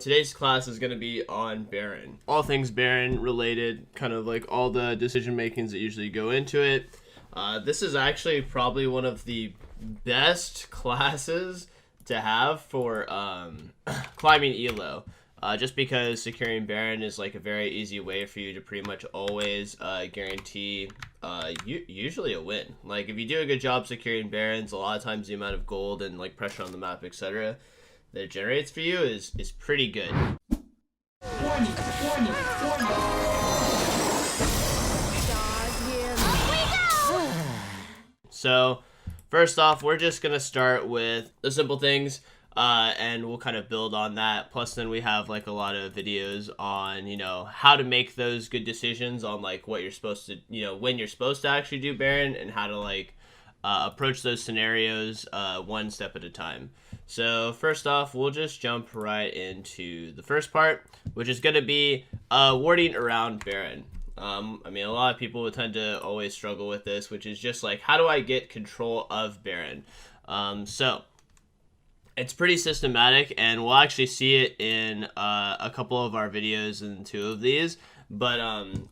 Today's class is going to be on Baron. All things Baron related, kind of like all the decision makings that usually go into it. This is actually probably one of the best classes to have for climbing Elo. Just because securing Baron is like a very easy way for you to pretty much always guarantee usually a win. Like if you do a good job securing Barons, a lot of times the amount of gold and like pressure on the map, etc. that it generates for you is pretty good. Warning, warning, warning. So first off, we're just gonna start with the simple things. And we'll kind of build on that. Plus then we have like a lot of videos on, you know, how to make those good decisions on like what you're supposed to, you know, when you're supposed to actually do Baron and how to like approach those scenarios one step at a time. So first off, we'll just jump right into the first part, which is going to be warding around Baron. I mean, a lot of people would tend to always struggle with this, which is just like, how do I get control of Baron? So it's pretty systematic, and we'll actually see it in a couple of our videos in 2 of these. But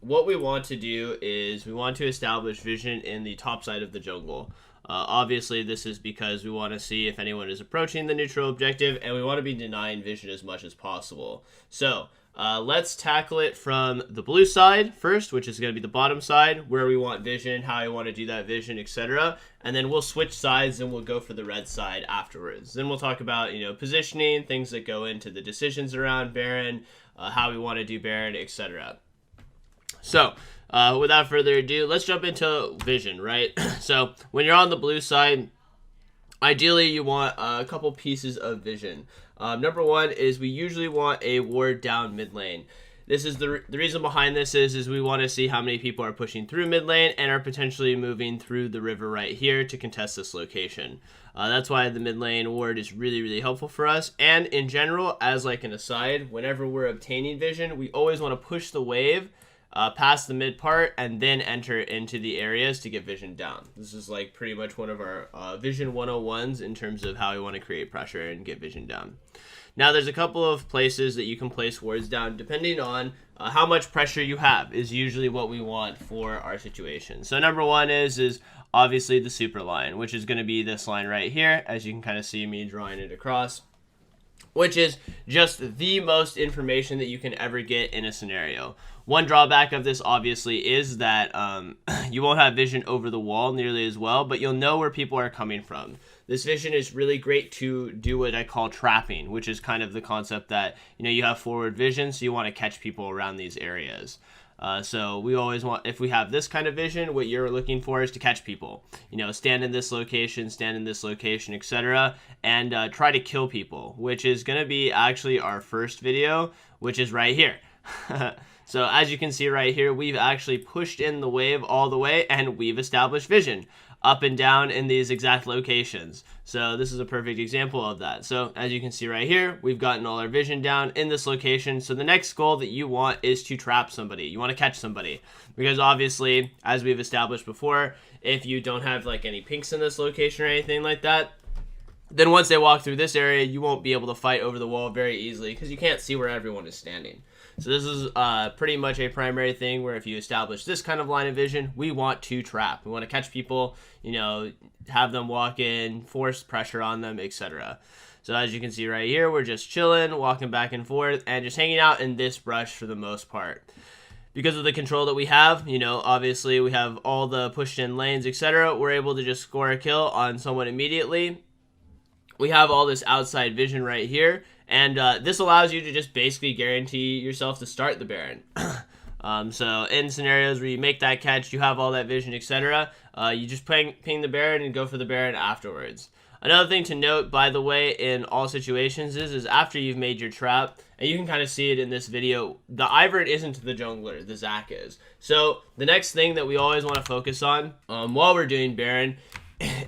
what we want to do is we want to establish vision in the top side of the jungle. Obviously, this is because we want to see if anyone is approaching the neutral objective, and we want to be denying vision as much as possible. So let's tackle it from the blue side first, which is going to be the bottom side, where we want vision, how we want to do that vision, etc. And then we'll switch sides and we'll go for the red side afterwards. Then we'll talk about, you know, positioning, things that go into the decisions around Baron, how we want to do Baron, etc. So without further ado, let's jump into vision, right? So when you're on the blue side, ideally you want a couple pieces of vision. Number one is we usually want a ward down mid lane. This is the reason behind this is we want to see how many people are pushing through mid lane and are potentially moving through the river right here to contest this location. That's why the mid lane ward is really, really helpful for us. And in general, as like an aside, whenever we're obtaining vision, we always want to push the wave past the mid part and then enter into the areas to get vision down. This is like pretty much one of our vision 101s in terms of how we want to create pressure and get vision down. Now there's a couple of places that you can place wards down depending on how much pressure you have is usually what we want for our situation. So number one is obviously the super line, which is going to be this line right here, as you can kind of see me drawing it across, which is just the most information that you can ever get in a scenario. One drawback of this obviously is that you won't have vision over the wall nearly as well, but you'll know where people are coming from. This vision is really great to do what I call trapping, which is kind of the concept that, you know, you have forward vision, so you want to catch people around these areas. So we always want, if we have this kind of vision, what you're looking for is to catch people. You know, stand in this location, etc., and try to kill people, which is going to be actually our first video, which is right here. So as you can see right here, we've actually pushed in the wave all the way, and we've established vision up and down in these exact locations. So this is a perfect example of that. So as you can see right here, we've gotten all our vision down in this location. So the next goal that you want is to trap somebody. You want to catch somebody, because obviously, as we've established before, if you don't have like any pinks in this location or anything like that, then once they walk through this area, you won't be able to fight over the wall very easily because you can't see where everyone is standing. So this is pretty much a primary thing where if you establish this kind of line of vision, we want to trap. We want to catch people, you know, have them walk in, force pressure on them, etc. So as you can see right here, we're just chilling, walking back and forth, and just hanging out in this brush for the most part. Because of the control that we have, you know, obviously we have all the pushed in lanes, etc. We're able to just score a kill on someone immediately. We have all this outside vision right here, and this allows you to just basically guarantee yourself to start the Baron. So in scenarios where you make that catch, you have all that vision, etc., you just ping the Baron and go for the Baron afterwards. Another thing to note, by the way, in all situations is after you've made your trap, and you can kind of see it in this video, the Ivern isn't the jungler, the Zac is. So the next thing that we always want to focus on while we're doing Baron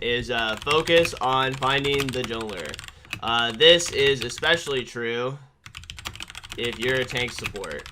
is focus on finding the jungler. This is especially true if you're a tank support.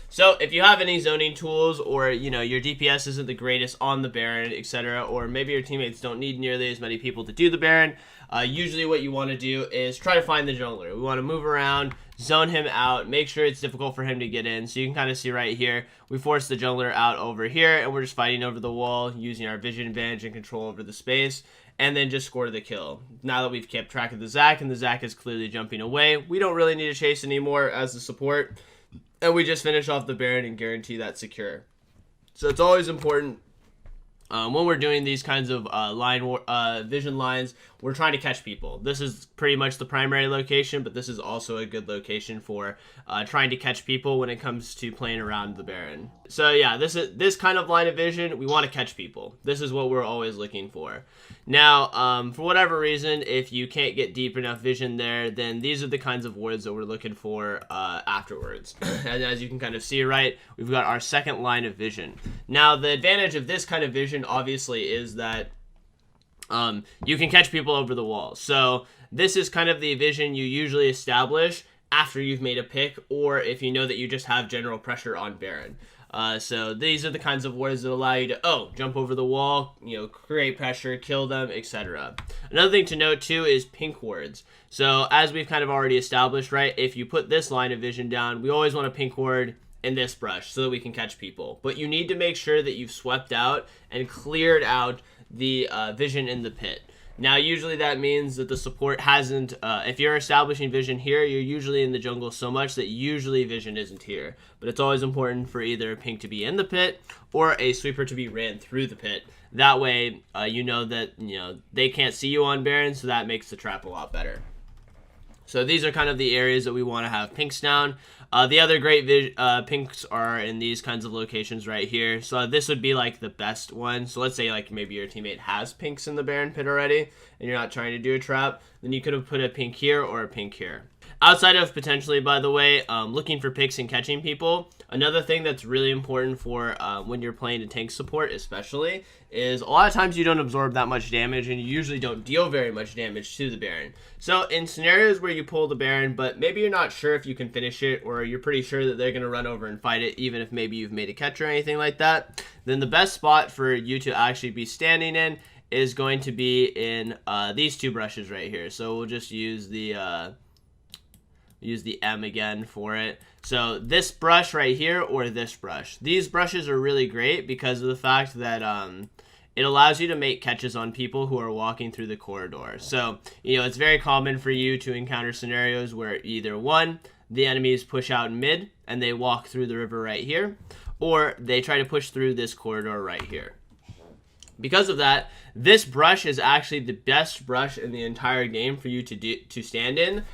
So if you have any zoning tools, or your DPS isn't the greatest on the Baron, etc., or maybe your teammates don't need nearly as many people to do the Baron, usually what you want to do is try to find the jungler. We want to move around, zone him out, make sure it's difficult for him to get in. So you can kind of see right here, we force the jungler out over here, and we're just fighting over the wall, using our vision advantage and control over the space, and then just score the kill. Now that we've kept track of the Zac, and the Zac is clearly jumping away, we don't really need to chase anymore as the support, and we just finish off the Baron and guarantee that secure. So it's always important when we're doing these kinds of vision lines, we're trying to catch people. This is pretty much the primary location, but this is also a good location for trying to catch people when it comes to playing around the Baron. So yeah, this kind of line of vision, we want to catch people. This is what we're always looking for. Now, for whatever reason, if you can't get deep enough vision there, then these are the kinds of wards that we're looking for afterwards. And as you can kind of see, right, we've got our second line of vision. Now, the advantage of this kind of vision, obviously, is that you can catch people over the wall. So this is kind of the vision you usually establish after you've made a pick, or if you know that you just have general pressure on Baron. So these are the kinds of wards that allow you to, jump over the wall, create pressure, kill them, etc. Another thing to note too is pink wards. So as we've kind of already established, right, if you put this line of vision down, we always want a pink ward in this brush so that we can catch people. But you need to make sure that you've swept out and cleared out the vision in the pit. Now, usually that means that the support hasn't, if you're establishing vision here, you're usually in the jungle so much that usually vision isn't here. But it's always important for either pink to be in the pit or a sweeper to be ran through the pit. That way, you know that, they can't see you on Baron, so that makes the trap a lot better. So these are kind of the areas that we want to have pinks down. The other great pinks are in these kinds of locations right here. So this would be like the best one. So let's say like maybe your teammate has pinks in the Baron pit already and you're not trying to do a trap. Then you could have put a pink here or a pink here. Outside of potentially, by the way, looking for picks and catching people, another thing that's really important for when you're playing a tank support especially is a lot of times you don't absorb that much damage and you usually don't deal very much damage to the Baron. So in scenarios where you pull the Baron, but maybe you're not sure if you can finish it, or you're pretty sure that they're going to run over and fight it, even if maybe you've made a catch or anything like that, then the best spot for you to actually be standing in is going to be in these two brushes right here. So we'll just use the M again for it. So this brush right here or this brush. These brushes are really great because of the fact that it allows you to make catches on people who are walking through the corridor. So, it's very common for you to encounter scenarios where either one, the enemies push out mid and they walk through the river right here, or they try to push through this corridor right here. Because of that, this brush is actually the best brush in the entire game for you to stand in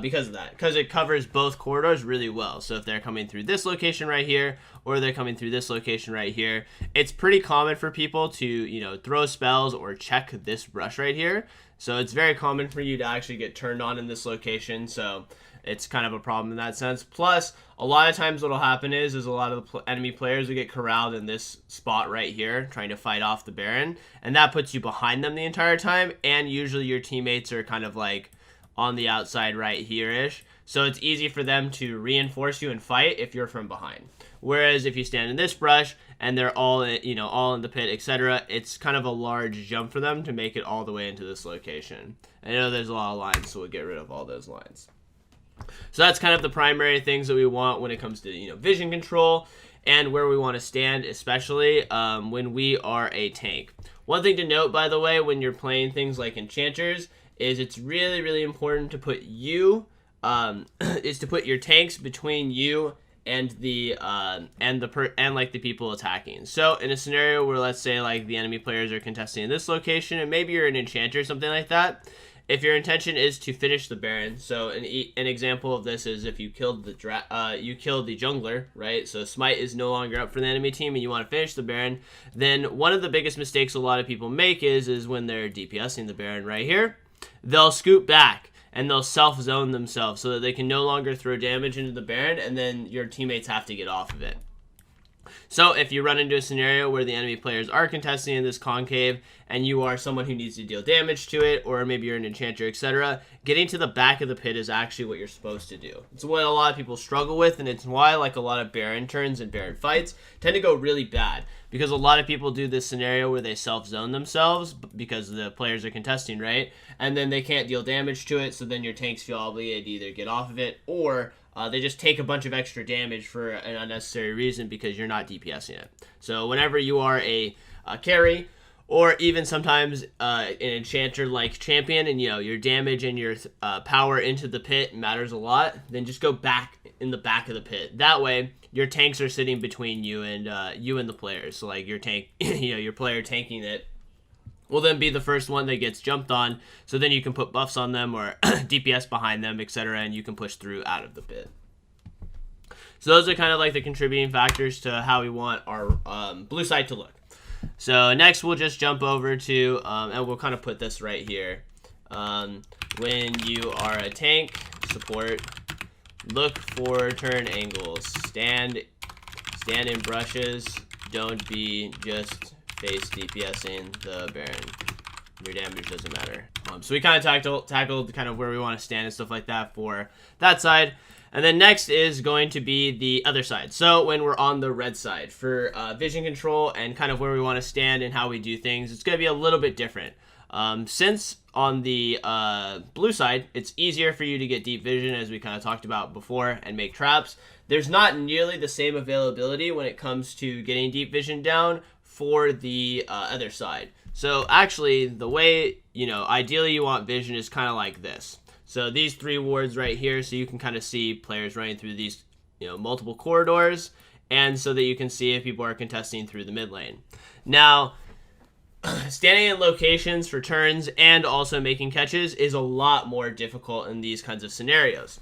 because of that. Because it covers both corridors really well. So if they're coming through this location right here, or they're coming through this location right here, it's pretty common for people to, throw spells or check this brush right here. So it's very common for you to actually get turned on in this location. So it's kind of a problem in that sense. Plus, a lot of times what'll happen is a lot of the enemy players will get corralled in this spot right here, trying to fight off the Baron, and that puts you behind them the entire time, and usually your teammates are kind of like on the outside right here-ish, so it's easy for them to reinforce you and fight if you're from behind. Whereas if you stand in this brush and they're all in the pit, etc., it's kind of a large jump for them to make it all the way into this location. I know there's a lot of lines, so we'll get rid of all those lines. So that's kind of the primary things that we want when it comes to vision control and where we want to stand, especially when we are a tank. One thing to note, by the way, when you're playing things like enchanters, is it's really, really important to put your tanks between you and the people attacking. So in a scenario where, let's say, like the enemy players are contesting in this location, and maybe you're an enchanter or something like that. If your intention is to finish the Baron, so an example of this is if you killed the jungler, right? So Smite is no longer up for the enemy team and you want to finish the Baron, then one of the biggest mistakes a lot of people make is when they're DPSing the Baron right here, they'll scoot back and they'll self-zone themselves so that they can no longer throw damage into the Baron, and then your teammates have to get off of it. So if you run into a scenario where the enemy players are contesting in this concave and you are someone who needs to deal damage to it, or maybe you're an enchanter, etc., getting to the back of the pit is actually what you're supposed to do. It's what a lot of people struggle with, and it's why like a lot of Baron turns and Baron fights tend to go really bad, because a lot of people do this scenario where they self-zone themselves because the players are contesting, right? And then they can't deal damage to it, so then your tanks feel obligated to either get off of it, or they just take a bunch of extra damage for an unnecessary reason because you're not DPSing it. So whenever you are a carry, or even sometimes an enchanter like champion, and your damage and your power into the pit matters a lot, then just go back in the back of the pit. That way your tanks are sitting between you and the players. So like your tank, your player tanking it will then be the first one that gets jumped on, so then you can put buffs on them or DPS behind them, etc., and you can push through out of the pit. So those are kind of like the contributing factors to how we want our blue side to look. So next we'll just jump over to, and we'll kind of put this right here. When you are a tank support, look for turn angles. Stand in brushes. Don't be just face DPSing the Baron. Your damage doesn't matter. So we kind of tackled kind of where we want to stand and stuff like that for that side. And then next is going to be the other side. So when we're on the red side for vision control and kind of where we want to stand and how we do things, it's going to be a little bit different. Since on the blue side, it's easier for you to get deep vision, as we kind of talked about before, and make traps. There's not nearly the same availability when it comes to getting deep vision down for the other side. So actually, the way, ideally you want vision is kind of like this. So these 3 wards right here, so you can kind of see players running through these, multiple corridors, and so that you can see if people are contesting through the mid lane. Now, standing in locations for turns and also making catches is a lot more difficult in these kinds of scenarios.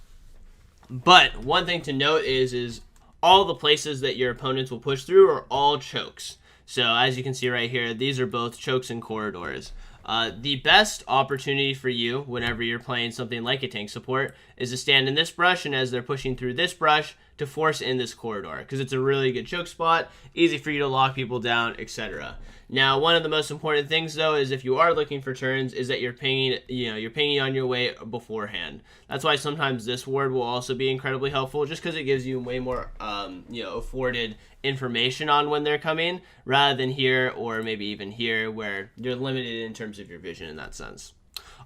But one thing to note is all the places that your opponents will push through are all chokes. So as you can see right here, these are both chokes and corridors. The best opportunity for you whenever you're playing something like a tank support is to stand in this brush, and as they're pushing through this brush, to force in this corridor, because it's a really good choke spot, easy for you to lock people down, etc. Now, one of the most important things though is if you are looking for turns is that you're pinging on your way beforehand. That's why sometimes this ward will also be incredibly helpful, just because it gives you way more afforded information on when they're coming, rather than here or maybe even here where you're limited in terms of your vision in that sense.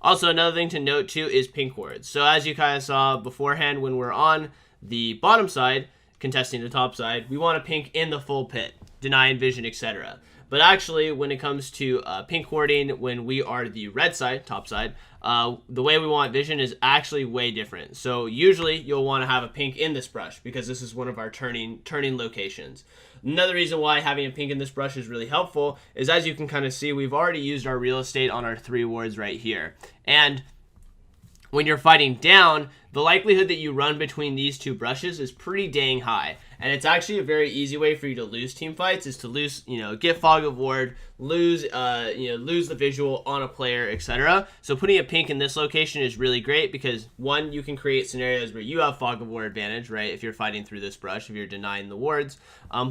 Also, another thing to note too is pink wards. So as you kind of saw beforehand, when we're on the bottom side contesting the top side, we want to pink in the full pit, denying vision, etc. But actually, when it comes to pink warding, when we are the red side, top side, the way we want vision is actually way different. So usually you'll want to have a pink in this brush, because this is one of our turning locations. Another reason why having a pink in this brush is really helpful is, as you can kind of see, we've already used our real estate on our 3 wards right here. And when you're fighting down, the likelihood that you run between these 2 brushes is pretty dang high. And it's actually a very easy way for you to lose team fights, is to lose, get Fog of Ward, lose the visual on a player, etc. So putting a pink in this location is really great, because one, you can create scenarios where you have Fog of War advantage, right? If you're fighting through this brush, if you're denying the wards,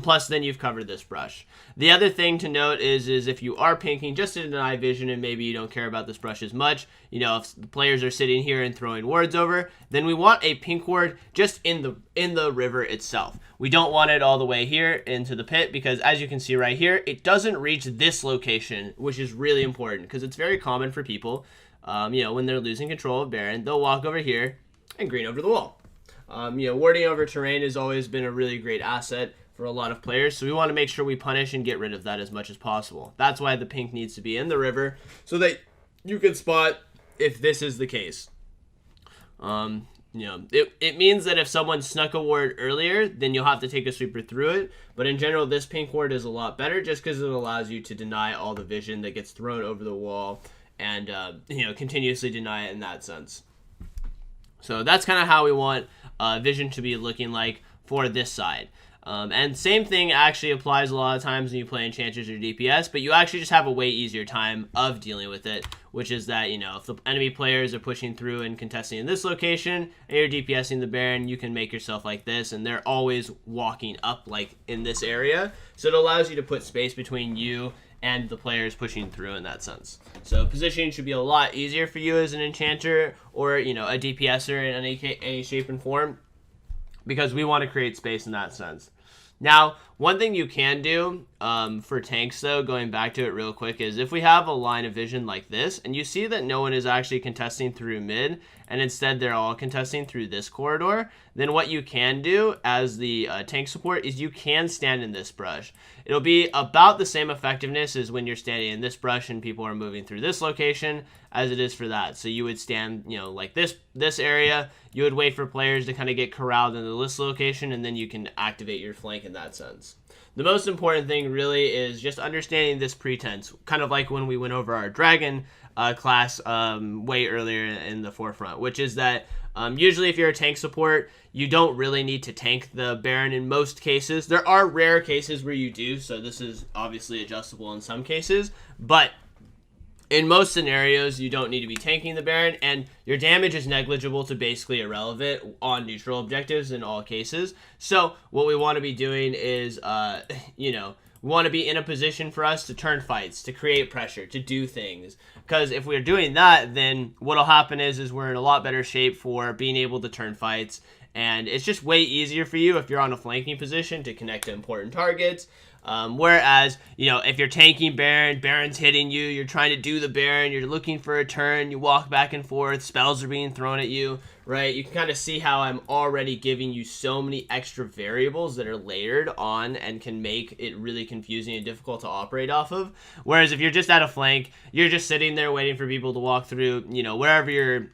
plus then you've covered this brush. The other thing to note is if you are pinking just to deny vision and maybe you don't care about this brush as much, if the players are sitting here and throwing wards over, then we want a pink ward just in the river itself. We don't want it all the way here into the pit, because as you can see right here, it doesn't reach this location, which is really important, because it's very common for people, when they're losing control of Baron, they'll walk over here and green over the wall. Warding over terrain has always been a really great asset for a lot of players, so we want to make sure we punish and get rid of that as much as possible. That's why the pink needs to be in the river, so that you can spot if this is the case. It means that if someone snuck a ward earlier, then you'll have to take a sweeper through it. But in general, this pink ward is a lot better, just because it allows you to deny all the vision that gets thrown over the wall, and continuously deny it in that sense. So that's kind of how we want vision to be looking like for this side. And same thing actually applies a lot of times when you play Enchanters or DPS, but you actually just have a way easier time of dealing with it, which is that, if the enemy players are pushing through and contesting in this location, and you're DPSing the Baron, you can make yourself like this, and they're always walking up like in this area, so it allows you to put space between you and the players pushing through in that sense. So positioning should be a lot easier for you as an Enchanter or, a DPSer in any shape and form, because we want to create space in that sense. Now, one thing you can do for tanks, though, going back to it real quick, is if we have a line of vision like this, and you see that no one is actually contesting through mid, and instead they're all contesting through this corridor, then what you can do as the tank support is you can stand in this brush. It'll be about the same effectiveness as when you're standing in this brush and people are moving through this location as it is for that. So you would stand, like this area. You would wait for players to kind of get corralled into this location, and then you can activate your flank in that sense. The most important thing really is just understanding this pretense, kind of like when we went over our dragon class way earlier in the forefront, which is that usually if you're a tank support, you don't really need to tank the Baron in most cases. There are rare cases where you do, so this is obviously adjustable in some cases, but in most scenarios, you don't need to be tanking the Baron, and your damage is negligible to basically irrelevant on neutral objectives in all cases. So what we want to be doing is, we want to be in a position for us to turn fights, to create pressure, to do things. Because if we're doing that, then what'll happen is we're in a lot better shape for being able to turn fights, and it's just way easier for you if you're on a flanking position to connect to important targets. Whereas, if you're tanking Baron's hitting you, you're trying to do the Baron, you're looking for a turn, you walk back and forth, spells are being thrown at you, right? You can kind of see how I'm already giving you so many extra variables that are layered on and can make it really confusing and difficult to operate off of. Whereas if you're just at a flank, you're just sitting there waiting for people to walk through, wherever your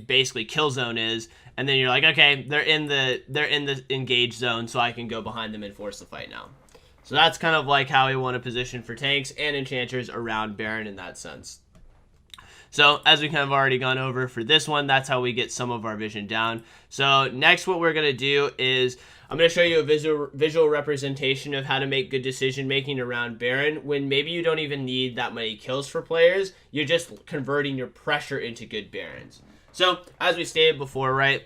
basically kill zone is, and then you're like, okay, they're in the engage zone, so I can go behind them and force the fight now. So that's kind of like how we want to position for tanks and enchanters around Baron in that sense. So as we kind of already gone over for this one, that's how we get some of our vision down. So next what we're going to do is I'm going to show you a visual representation of how to make good decision making around Baron when maybe you don't even need that many kills for players. You're just converting your pressure into good Barons. So as we stated before, right?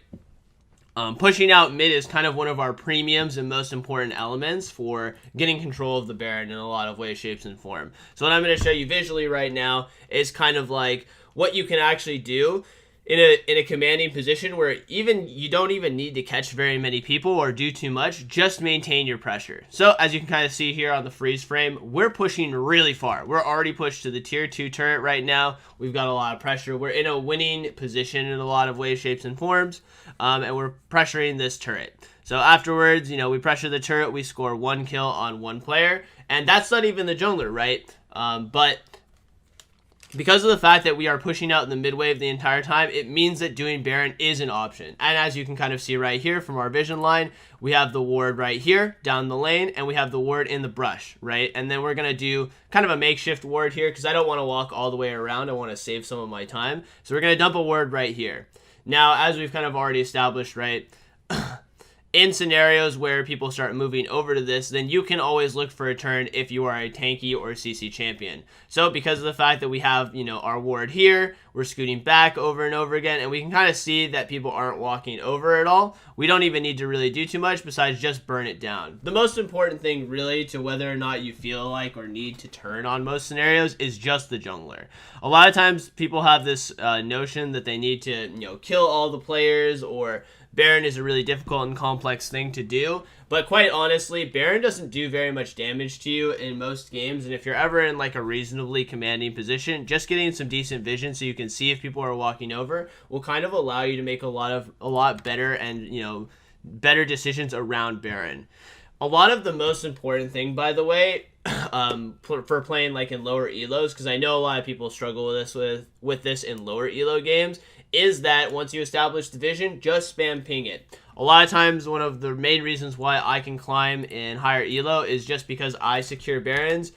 Pushing out mid is kind of one of our premiums and most important elements for getting control of the Baron in a lot of ways, shapes, and form. So what I'm going to show you visually right now is kind of like what you can actually do in a commanding position where you don't even need to catch very many people or do too much, just maintain your pressure. So as you can kind of see here on the freeze frame, we're pushing really far. We're already pushed to the tier 2 turret right now. We've got a lot of pressure. We're in a winning position in a lot of ways, shapes, and forms, and we're pressuring this turret. So afterwards, we pressure the turret, we score 1 kill on 1 player, and that's not even the jungler, right? But because of the fact that we are pushing out in the mid wave the entire time, it means that doing Baron is an option. And as you can kind of see right here from our vision line, we have the ward right here down the lane, and we have the ward in the brush, right? And then we're going to do kind of a makeshift ward here because I don't want to walk all the way around. I want to save some of my time. So we're going to dump a ward right here. Now, as we've kind of already established, right, in scenarios where people start moving over to this, then you can always look for a turn if you are a tanky or CC champion. So because of the fact that we have, our ward here, we're scooting back over and over again, and we can kind of see that people aren't walking over at all. We don't even need to really do too much besides just burn it down. The most important thing really to whether or not you feel like or need to turn on most scenarios is just the jungler. A lot of times people have this notion that they need to, kill all the players, or Baron is a really difficult and complex thing to do, but quite honestly, Baron doesn't do very much damage to you in most games, and if you're ever in like a reasonably commanding position, just getting some decent vision so you can see if people are walking over will kind of allow you to make a lot better and, better decisions around Baron. A lot of the most important thing, by the way, for playing like in lower elos, because I know a lot of people struggle with this in lower elo games, is that once you establish the vision, just spam ping it. A lot of times, one of the main reasons why I can climb in higher elo is just because I secure Barons,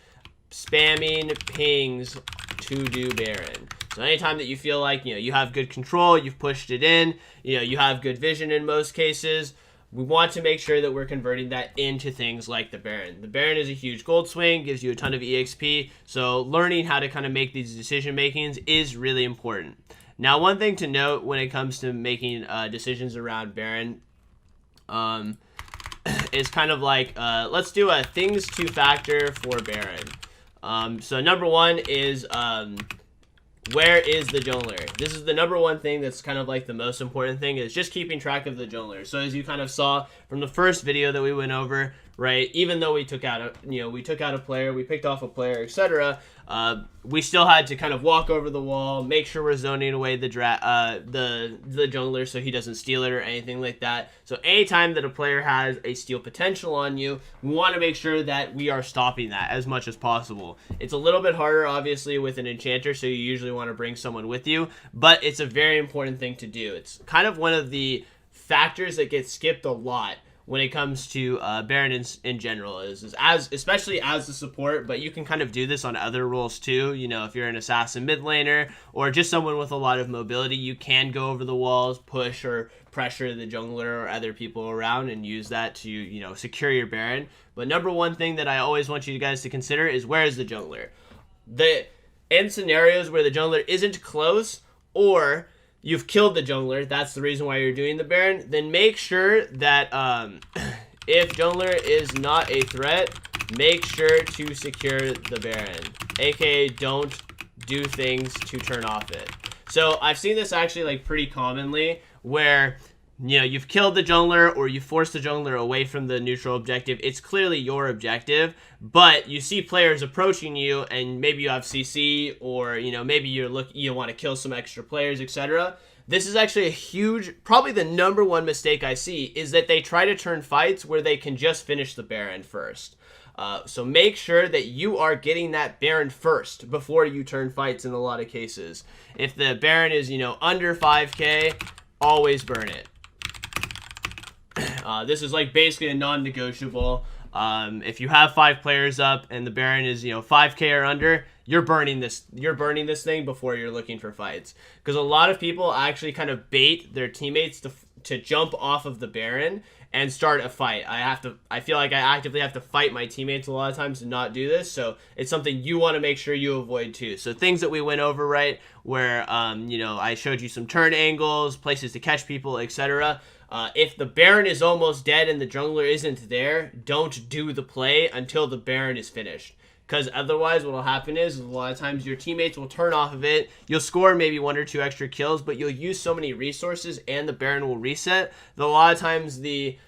spamming pings to do Baron. So anytime that you feel like, you have good control, you've pushed it in, you have good vision in most cases, we want to make sure that we're converting that into things like the Baron. The Baron is a huge gold swing, gives you a ton of EXP, so learning how to kind of make these decision makings is really important. Now, one thing to note when it comes to making decisions around Baron is kind of like, let's do a things to factor for Baron. So number one is, where is the jungler? This is the number one thing that's kind of like the most important thing, is just keeping track of the jungler. So as you kind of saw from the first video that we went over, right, even though we took out a player, we picked off a player, etc., we still had to kind of walk over the wall, make sure we're zoning away the jungler so he doesn't steal it or anything like that. So anytime that a player has a steal potential on you, we want to make sure that we are stopping that as much as possible. It's a little bit harder, obviously, with an enchanter, so you usually want to bring someone with you, but it's a very important thing to do. It's kind of one of the factors that gets skipped a lot when it comes to Baron in general, especially as the support, but you can kind of do this on other roles too. You know, if you're an assassin mid laner or just someone with a lot of mobility, you can go over the walls, push or pressure the jungler or other people around and use that to, you know, secure your Baron. But number one thing that I always want you guys to consider is, where is the jungler? In scenarios where the jungler isn't close, or you've killed the jungler, that's the reason why you're doing the Baron, then make sure that if jungler is not a threat, make sure to secure the Baron, aka don't do things to turn off it. So I've seen this actually like pretty commonly, where, you know, you've killed the jungler or you forced the jungler away from the neutral objective. It's clearly your objective, but you see players approaching you, and maybe you have CC, or, you know, maybe you want to kill some extra players, etc. This is actually a huge, probably the number one mistake I see, is that they try to turn fights where they can just finish the Baron first. So make sure that you are getting that Baron first before you turn fights in a lot of cases. If the Baron is, you know, under 5k, always burn it. This is like basically a non-negotiable. If you have 5 players up and the Baron is, you know, 5k or under, you're burning this thing before you're looking for fights. Because a lot of people actually kind of bait their teammates to jump off of the Baron and start a fight. I feel like I actively have to fight my teammates a lot of times to not do this, so it's something you want to make sure you avoid too. So things that we went over, right, where you know, I showed you some turn angles, places to catch people, etc. If the Baron is almost dead and the jungler isn't there, don't do the play until the Baron is finished. Because otherwise what will happen is, a lot of times your teammates will turn off of it. You'll score maybe 1 or 2 extra kills, but you'll use so many resources and the Baron will reset that a lot of times the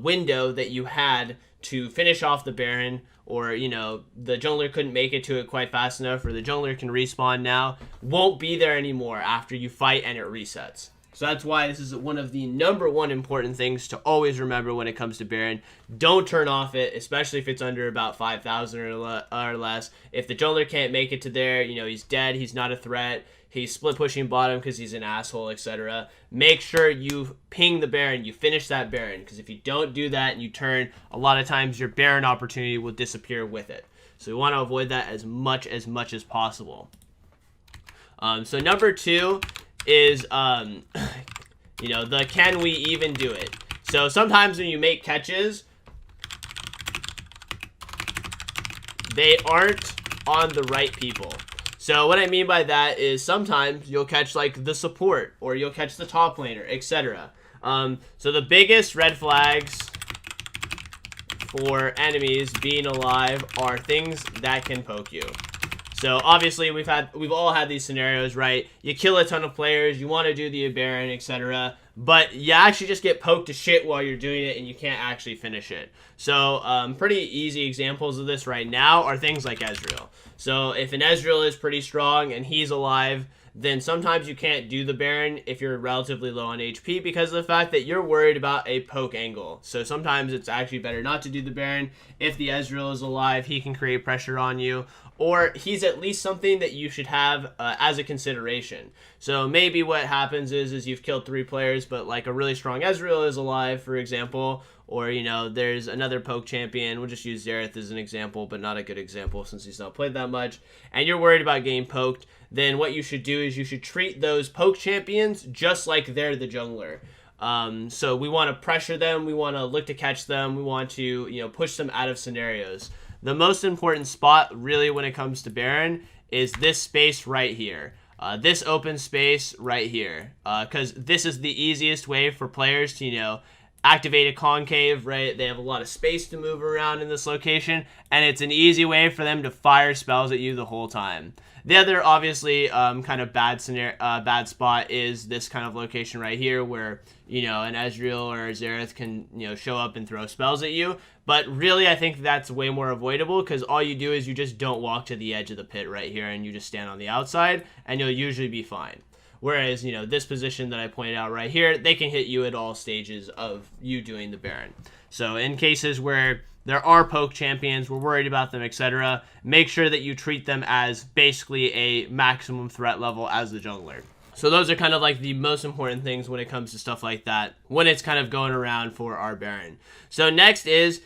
window that you had to finish off the Baron, or, you know, the jungler couldn't make it to it quite fast enough, or the jungler can respawn now, won't be there anymore after you fight and it resets. So that's why this is one of the number one important things to always remember when it comes to Baron. Don't turn off it, especially if it's under about 5,000 or less. If the jungler can't make it to there, you know, he's dead, he's not a threat, he's split pushing bottom because he's an asshole, etc. Make sure you ping the Baron, you finish that Baron, because if you don't do that and you turn, a lot of times your Baron opportunity will disappear with it. So we want to avoid that as much as possible. So number 2 is, you know, the can we even do it? So sometimes when you make catches, they aren't on the right people. So what I mean by that is, sometimes you'll catch like the support, or you'll catch the top laner, etc. So the biggest red flags for enemies being alive are things that can poke you. So obviously we've all had these scenarios, right? You kill a ton of players, you want to do the Baron, etc., but you actually just get poked to shit while you're doing it and you can't actually finish it. So pretty easy examples of this right now are things like Ezreal. So if an Ezreal is pretty strong and he's alive, then sometimes you can't do the Baron if you're relatively low on HP, because of the fact that you're worried about a poke angle. So sometimes it's actually better not to do the Baron. If the Ezreal is alive, he can create pressure on you, or he's at least something that you should have as a consideration. So maybe what happens is you've killed 3 players, but like a really strong Ezreal is alive, for example, or, you know, there's another poke champion. We'll just use Xerath as an example, but not a good example since he's not played that much, and you're worried about getting poked. Then what you should do is you should treat those poke champions just like they're the jungler. So we want to pressure them. We want to look to catch them. We want to, push them out of scenarios. The most important spot really when it comes to Baron is this space right here. This open space right here. Because this is the easiest way for players to, activate a concave, right? They have a lot of space to move around in this location, and it's an easy way for them to fire spells at you the whole time. The other, obviously, kind of bad spot is this kind of location right here where, an Ezreal or a Xerath can, show up and throw spells at you. But really, I think that's way more avoidable because all you do is you just don't walk to the edge of the pit right here and you just stand on the outside and you'll usually be fine. Whereas, this position that I pointed out right here, they can hit you at all stages of you doing the Baron. So in cases where there are poke champions, we're worried about them, etc., make sure that you treat them as basically a maximum threat level as the jungler. So those are kind of like the most important things when it comes to stuff like that, when it's kind of going around for our Baron. So next is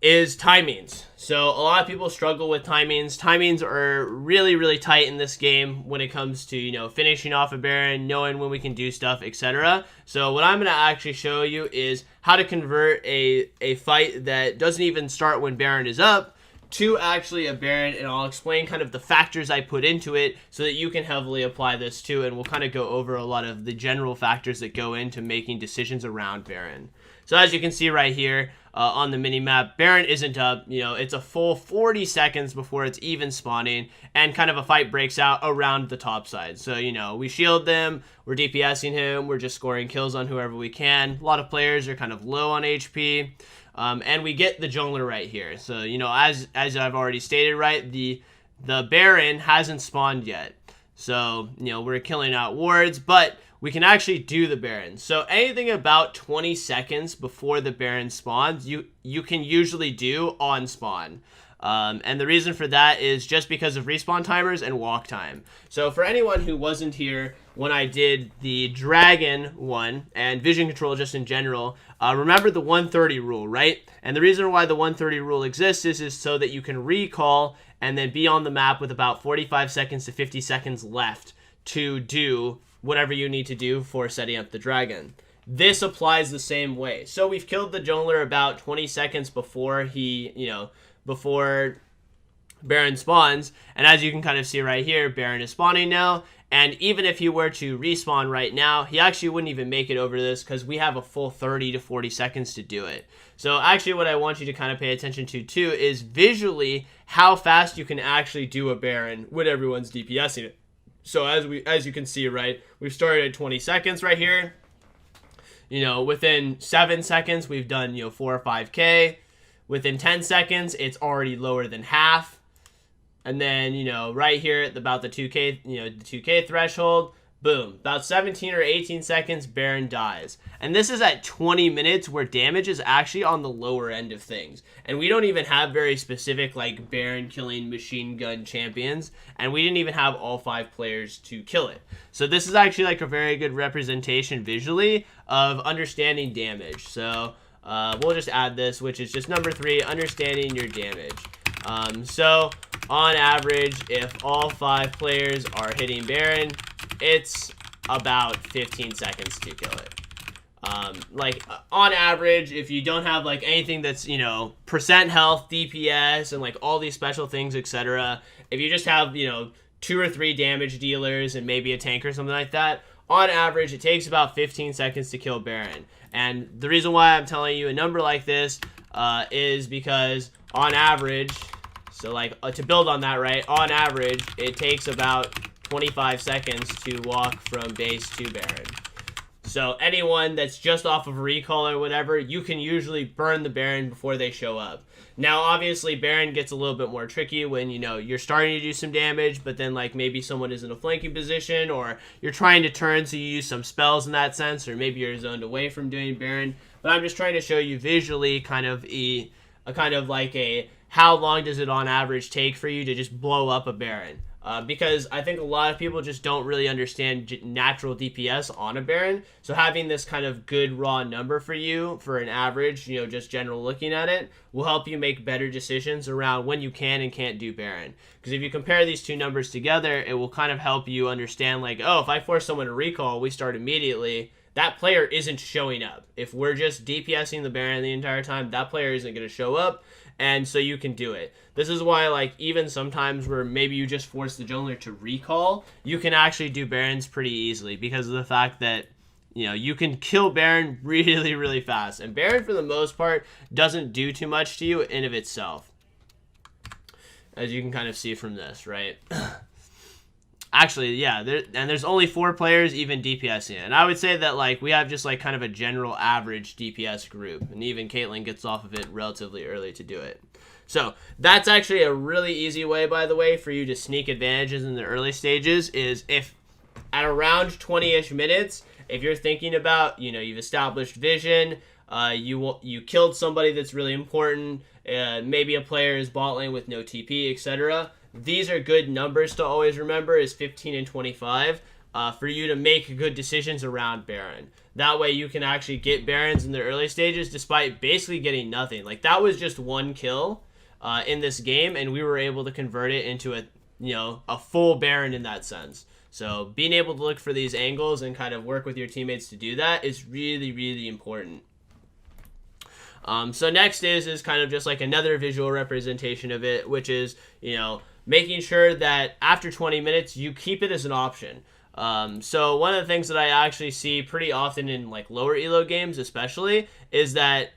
timings. So a lot of people struggle with timings. Timings are really, really tight in this game when it comes to, finishing off a Baron, knowing when we can do stuff, etc. So what I'm going to actually show you is how to convert a fight that doesn't even start when Baron is up to actually a Baron, and I'll explain kind of the factors I put into it so that you can heavily apply this too, and we'll kind of go over a lot of the general factors that go into making decisions around Baron. So as you can see right here on the mini-map, Baron isn't up. It's a full 40 seconds before it's even spawning, and kind of a fight breaks out around the top side. So, we shield them, we're DPSing him, we're just scoring kills on whoever we can. A lot of players are kind of low on HP, and we get the jungler right here. So, as I've already stated, right, the Baron hasn't spawned yet. So, we're killing out wards, but we can actually do the Baron. So anything about 20 seconds before the Baron spawns, you can usually do on spawn. And the reason for that is just because of respawn timers and walk time. So for anyone who wasn't here when I did the Dragon one and vision control just in general, remember the 130 rule, right? And the reason why the 130 rule exists is so that you can recall and then be on the map with about 45 seconds to 50 seconds left to do whatever you need to do for setting up the Dragon. This applies the same way. So we've killed the jungler about 20 seconds before before Baron spawns, and as you can kind of see right here, Baron is spawning now, and even if he were to respawn right now, he actually wouldn't even make it over this because we have a full 30 to 40 seconds to do it. So actually what I want you to kind of pay attention to too is visually how fast you can actually do a Baron when everyone's DPSing it. So as you can see, right, we've started at 20 seconds right here. Within 7 seconds, we've done, 4 or 5K. Within 10 seconds, it's already lower than half. And then, right here at about the 2K, the 2K threshold, boom, about 17 or 18 seconds, Baron dies. And this is at 20 minutes where damage is actually on the lower end of things. And we don't even have very specific, like, Baron killing machine gun champions. And we didn't even have all 5 players to kill it. So this is actually, like, a very good representation visually of understanding damage. So we'll just add this, which is just number 3, understanding your damage. So on average, if all 5 players are hitting Baron, it's about 15 seconds to kill it. On average, if you don't have like anything that's, percent health, DPS, and like all these special things, etc., if you just have, 2 or 3 damage dealers and maybe a tank or something like that, on average, it takes about 15 seconds to kill Baron. And the reason why I'm telling you a number like this is because on average, so like to build on that, right, on average, it takes about 25 seconds to walk from base to Baron. So anyone that's just off of recall or whatever, you can usually burn the Baron before they show up. Now, obviously, Baron gets a little bit more tricky when, you're starting to do some damage, but then, like, maybe someone is in a flanking position, or you're trying to turn, so you use some spells in that sense, or maybe you're zoned away from doing Baron. But I'm just trying to show you visually kind of how long does it on average take for you to just blow up a Baron. Because I think a lot of people just don't really understand natural DPS on a Baron. So having this kind of good raw number for you for an average, just general looking at it, will help you make better decisions around when you can and can't do Baron. Because if you compare these two numbers together, it will kind of help you understand like, oh, if I force someone to recall, we start immediately. that player isn't showing up. If we're just DPSing the Baron the entire time, that player isn't going to show up, and so you can do it. This is why, like, even sometimes where maybe you just force the jungler to recall, you can actually do Barons pretty easily because of the fact that, you know, you can kill Baron really, really fast. And Baron, for the most part, doesn't do too much to you in of itself, as you can kind of see from this, right? Actually, yeah, there's only 4 players even DPSing it. And I would say that, like, we have just, like, kind of a general average DPS group. And even Caitlyn gets off of it relatively early to do it. So, that's actually a really easy way, by the way, for you to sneak advantages in the early stages, is if at around 20-ish minutes, if you're thinking about, you know, you've established vision, you killed somebody that's really important, maybe a player is bot lane with no TP, etc., these are good numbers to always remember, is 15 and 25, for you to make good decisions around Baron. That way you can actually get Barons in the early stages despite basically getting nothing. Like, that was just 1 kill in this game, and we were able to convert it into a full Baron in that sense. So being able to look for these angles and kind of work with your teammates to do that is really, really important. So next is kind of just like another visual representation of it, which is, you know, making sure that after 20 minutes, you keep it as an option. So one of the things that I actually see pretty often in, like, lower elo games especially, is that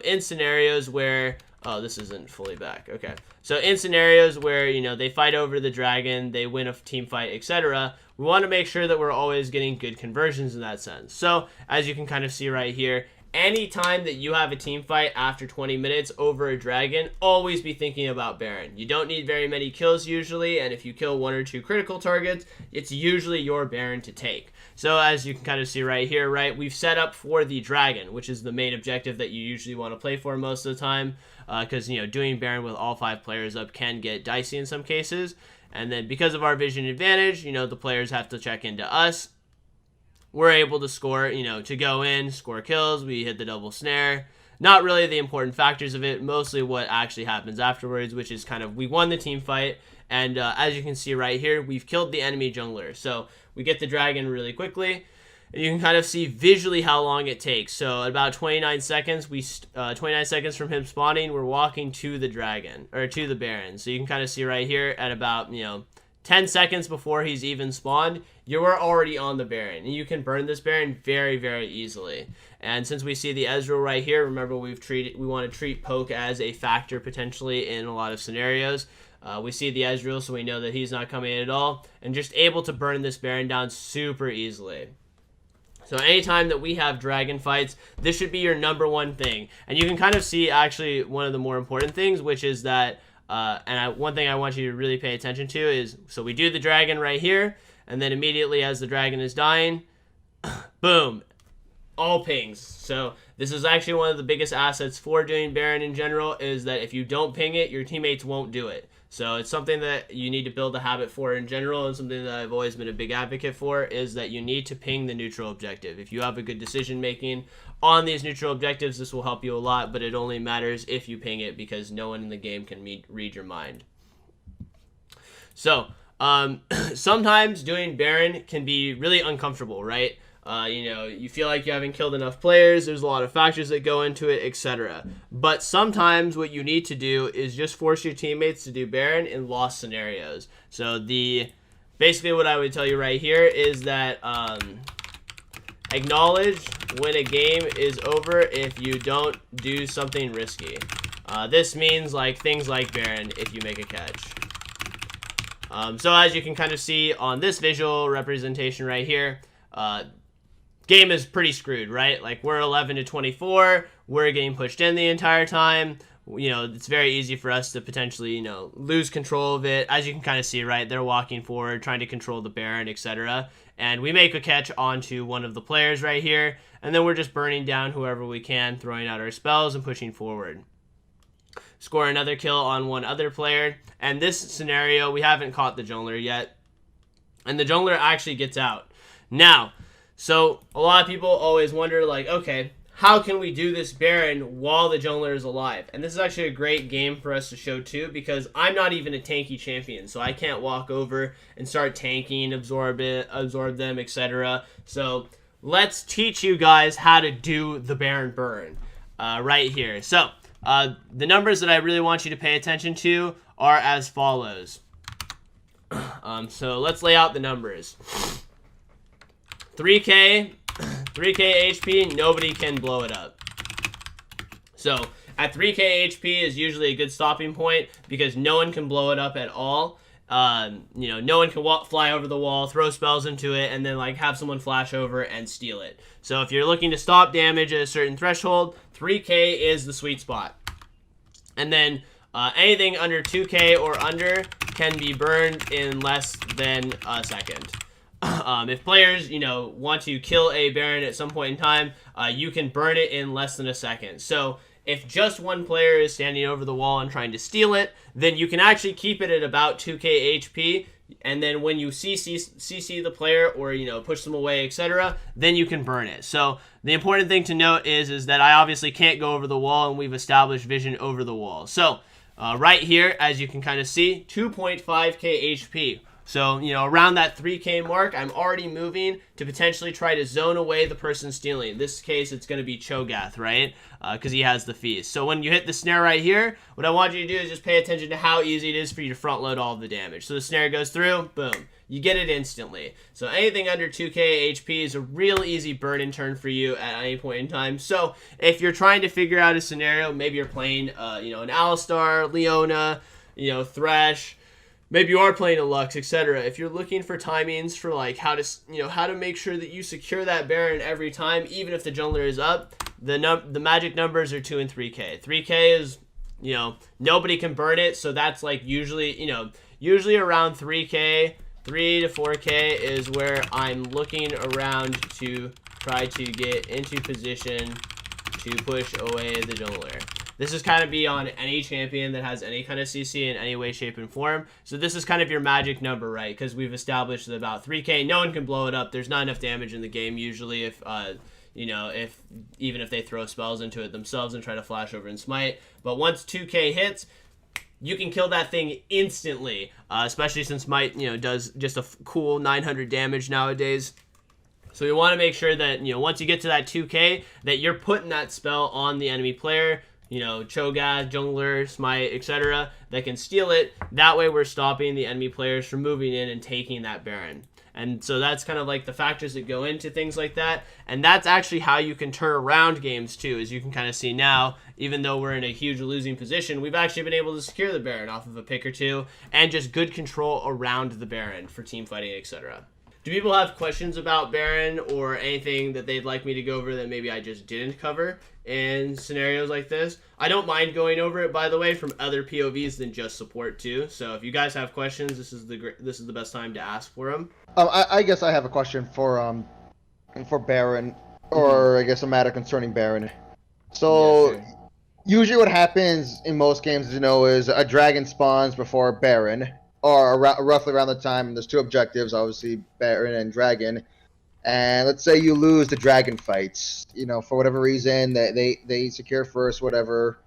in scenarios where, oh, this isn't fully back, okay. So in scenarios where, you know, they fight over the dragon, they win a team fight, etc., we want to make sure that we're always getting good conversions in that sense. So as you can kind of see right here, anytime that you have a team fight after 20 minutes over a dragon, always be thinking about Baron. You don't need very many kills usually, and if you kill 1 or 2 critical targets, it's usually your Baron to take. So as you can kind of see right here, right, we've set up for the dragon, which is the main objective that you usually want to play for most of the time, because, you know, doing Baron with all 5 players up can get dicey in some cases. And then because of our vision advantage, you know, the players have to check into us. We're able to score, you know, to go in, score kills, we hit the double snare. Not really the important factors of it, mostly what actually happens afterwards, which is kind of, we won the team fight, and as you can see right here, we've killed the enemy jungler. So we get the dragon really quickly, and you can kind of see visually how long it takes. So at about 29 seconds, 29 seconds from him spawning, we're walking to the dragon, or to the Baron. So you can kind of see right here at about, you know, 10 seconds before he's even spawned, you are already on the Baron. And you can burn this Baron very, very easily. And since we see the Ezreal right here, remember we want to treat poke as a factor potentially in a lot of scenarios. We see the Ezreal, so we know that he's not coming in at all. And just able to burn this Baron down super easily. So anytime that we have dragon fights, this should be your #1 thing. And you can kind of see actually one of the more important things, which is that one thing I want you to really pay attention to is, so we do the dragon right here, and then immediately as the dragon is dying, boom, all pings. So this is actually one of the biggest assets for doing Baron in general, is that if you don't ping it, your teammates won't do it. So it's something that you need to build a habit for in general, and something that I've always been a big advocate for, is that you need to ping the neutral objective. If you have a good decision making on these neutral objectives, this will help you a lot, but it only matters if you ping it, because no one in the game can read your mind. So sometimes doing Baron can be really uncomfortable, right? You know, you feel like you haven't killed enough players, there's a lot of factors that go into it, etc. But sometimes what you need to do is just force your teammates to do Baron in lost scenarios. So basically what I would tell you right here is that acknowledge when a game is over if you don't do something risky. This means like things like Baron if you make a catch. So as you can kind of see on this visual representation right here, game is pretty screwed, right? Like, we're 11 to 24, we're getting pushed in the entire time. You know, it's very easy for us to potentially, you know, lose control of it. As you can kind of see, right, they're walking forward, trying to control the Baron, etc. And we make a catch onto one of the players right here, and then we're just burning down whoever we can, throwing out our spells and pushing forward. Score another kill on one other player, and this scenario, we haven't caught the jungler yet, and the jungler actually gets out. Now, so a lot of people always wonder, like, okay, how can we do this Baron while the jungler is alive? And this is actually a great game for us to show too, because I'm not even a tanky champion, so I can't walk over and start tanking, absorb them, etc. So let's teach you guys how to do the Baron burn right here. So the numbers that I really want you to pay attention to are as follows. So let's lay out the numbers. 3k HP, nobody can blow it up. So at 3k HP is usually a good stopping point because no one can blow it up at all. No one can fly over the wall, throw spells into it, and then like have someone flash over and steal it. So if you're looking to stop damage at a certain threshold, 3k is the sweet spot. And then anything under 2k or under can be burned in less than a second. If players, want to kill a Baron at some point in time, you can burn it in less than a second. So if just one player is standing over the wall and trying to steal it, then you can actually keep it at about 2k HP, and then when you CC the player or, push them away, etc., then you can burn it. So the important thing to note is that I obviously can't go over the wall, and we've established vision over the wall. So right here, as you can kind of see, 2.5k HP. So, around that 3k mark, I'm already moving to potentially try to zone away the person stealing. In this case, it's going to be Cho'Gath, right? Because he has the feast. So when you hit the snare right here, what I want you to do is just pay attention to how easy it is for you to front load all of the damage. So the snare goes through, boom. You get it instantly. So anything under 2k HP is a real easy burn and turn for you at any point in time. So if you're trying to figure out a scenario, maybe you're playing, an Alistar, Leona, Thresh, maybe you are playing a Lux, etc. If you're looking for timings for like how to make sure that you secure that Baron every time, even if the jungler is up, the magic numbers are 2 and 3k. 3k is, nobody can burn it, so that's like usually around 3k, 3 to 4k is where I'm looking around to try to get into position to push away the jungler. This is kind of be on any champion that has any kind of CC in any way, shape, and form. So this is kind of your magic number, right? Because we've established that about 3k, no one can blow it up. There's not enough damage in the game usually if, even if they throw spells into it themselves and try to flash over and smite. But once 2k hits, you can kill that thing instantly, especially since Smite, does just a cool 900 damage nowadays. So you want to make sure that, once you get to that 2k, that you're putting that spell on the enemy player, Cho'Gath, jungler, smite, etc., that can steal it. That way we're stopping the enemy players from moving in and taking that Baron. And so that's kind of like the factors that go into things like that. And that's actually how you can turn around games too, as you can kind of see now. Even though we're in a huge losing position, we've actually been able to secure the Baron off of a pick or two, and just good control around the Baron for team fighting, etc. Do people have questions about Baron or anything that they'd like me to go over that maybe I just didn't cover in scenarios like this? I don't mind going over it, by the way, from other POVs than just support too. So if you guys have questions, this is the best time to ask for them. I guess I have a question for Baron, or I guess a matter concerning Baron. So Yeah, sure. usually what happens in most games, is a dragon spawns before Baron, or roughly around the time. There's two objectives, obviously Baron and Dragon. And let's say you lose the dragon fights, for whatever reason, they secure first, whatever.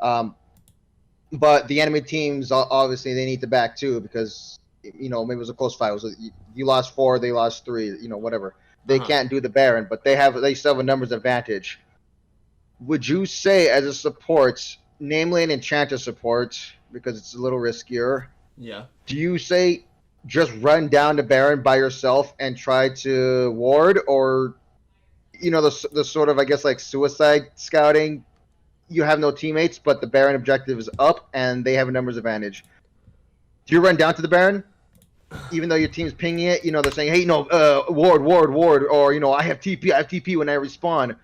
But the enemy teams, obviously, they need to back too, because, maybe it was a close fight. It was, you lost 4, they lost 3, whatever. They can't do the Baron, but they still have a numbers advantage. Would you say, as a support, namely an enchanter support, because it's a little riskier, Yeah. do you say just run down the Baron by yourself and try to ward, or the sort of, I guess, like suicide scouting, you have no teammates but the Baron objective is up and they have a numbers advantage? Do you run down to the Baron even though your team's pinging it? They're saying, hey, ward, or I have TP when I respawn.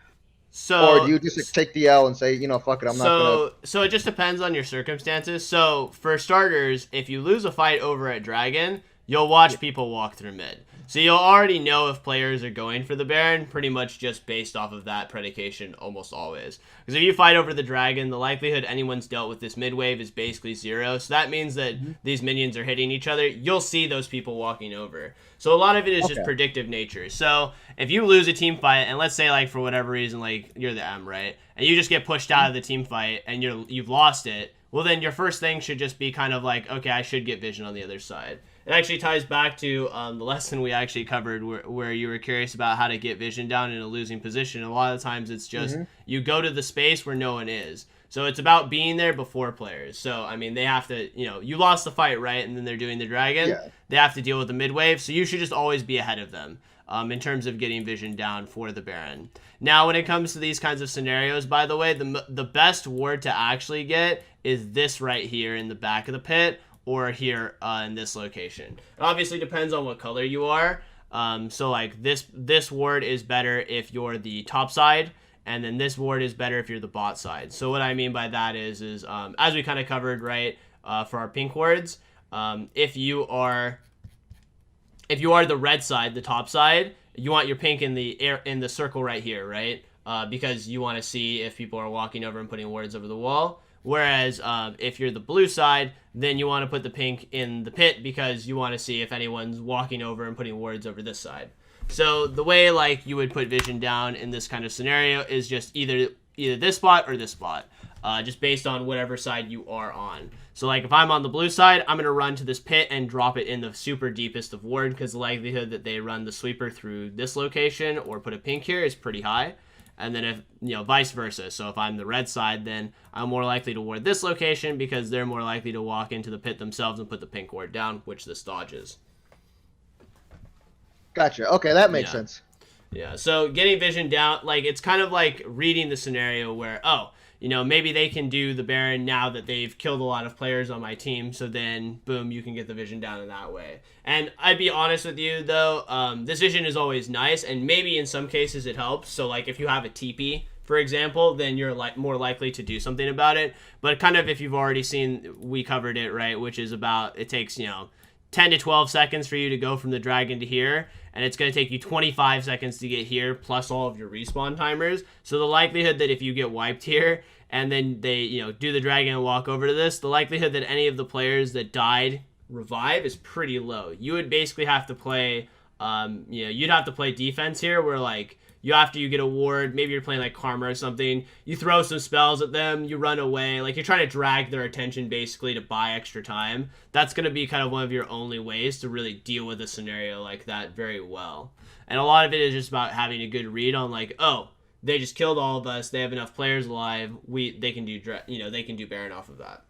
So, or do you just take the L and say, fuck it, I'm not gonna... So it just depends on your circumstances. So for starters, if you lose a fight over at Dragon, you'll watch people walk through mid. So you'll already know if players are going for the Baron, pretty much just based off of that predication almost always. Because if you fight over the Dragon, the likelihood anyone's dealt with this mid wave is basically 0. So that means that these minions are hitting each other. You'll see those people walking over. So a lot of it is just predictive nature. So if you lose a team fight, and let's say like for whatever reason, like you're the M, right? And you just get pushed out of the team fight and you've lost it, well then your first thing should just be kind of like, okay, I should get vision on the other side. it actually ties back to the lesson we actually covered where you were curious about how to get vision down in a losing position. A lot of the times it's just you go to the space where no one is. So it's about being there before players. So, I mean, they have to, you lost the fight, right? And then they're doing the dragon. Yeah. They have to deal with the mid-wave. So you should just always be ahead of them in terms of getting vision down for the Baron. Now, when it comes to these kinds of scenarios, by the way, the best ward to actually get is this right here in the back of the pit or here in this location. It obviously depends on what color you are. So, like, this ward is better if you're the top side. And then this ward is better if you're the bot side. So what I mean by that is as we kind of covered, right, for our pink wards, if you are the red side, the top side, you want your pink in the circle right here, right? Because you want to see if people are walking over and putting wards over the wall. Whereas if you're the blue side, then you want to put the pink in the pit because you want to see if anyone's walking over and putting wards over this side. So the way like you would put vision down in this kind of scenario is just either this spot or this spot, just based on whatever side you are on. So like if I'm on the blue side, I'm going to run to this pit and drop it in the super deepest of ward because the likelihood that they run the sweeper through this location or put a pink here is pretty high. And then if, vice versa. So if I'm the red side, then I'm more likely to ward this location because they're more likely to walk into the pit themselves and put the pink ward down, which this dodges. Gotcha. Okay, that makes sense. Yeah, so getting vision down, like, it's kind of like reading the scenario where, maybe they can do the Baron now that they've killed a lot of players on my team, so then, boom, you can get the vision down in that way. And I'd be honest with you, though, this vision is always nice, and maybe in some cases it helps. So, like, if you have a TP, for example, then you're more likely to do something about it. But kind of if you've already seen, we covered it, right, which is about, it takes, 10 to 12 seconds for you to go from the dragon to here, and it's going to take you 25 seconds to get here, plus all of your respawn timers. So the likelihood that if you get wiped here, and then they, do the dragon and walk over to this, the likelihood that any of the players that died revive is pretty low. You would basically have to play, you'd have to play defense here, where, like, after you get a ward, maybe you're playing like Karma or something, you throw some spells at them, you run away, like you're trying to drag their attention basically to buy extra time. That's going to be kind of one of your only ways to really deal with a scenario like that very well. And a lot of it is just about having a good read on, like, oh, they just killed all of us, they have enough players alive, they can do Baron off of that.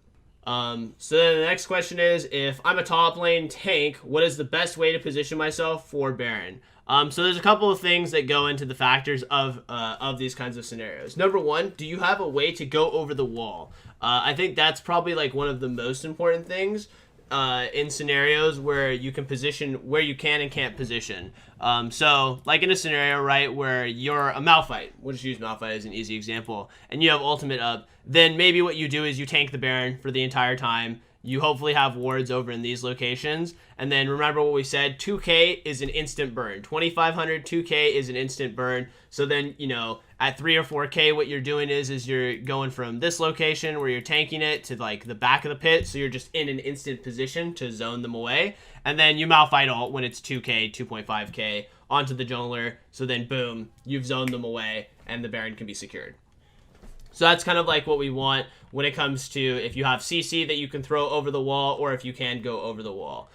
So then the next question is, if I'm a top lane tank, what is the best way to position myself for Baron? So there's a couple of things that go into the factors of these kinds of scenarios. Number one, do you have a way to go over the wall? I think that's probably like one of the most important things in scenarios where you can position where you can and can't position. So like in a scenario, right, where you're a Malphite, we'll just use Malphite as an easy example, and you have ultimate up, then maybe what you do is you tank the Baron for the entire time. You hopefully have wards over in these locations. And then remember what we said, 2k is an instant burn. 2500, 2k is an instant burn. So then, at 3 or 4k, what you're doing is you're going from this location where you're tanking it to like the back of the pit. So you're just in an instant position to zone them away. And then you Malphite ult when it's 2k, 2.5k onto the jungler. So then boom, you've zoned them away and the Baron can be secured. So that's kind of like what we want when it comes to if you have CC that you can throw over the wall or if you can go over the wall.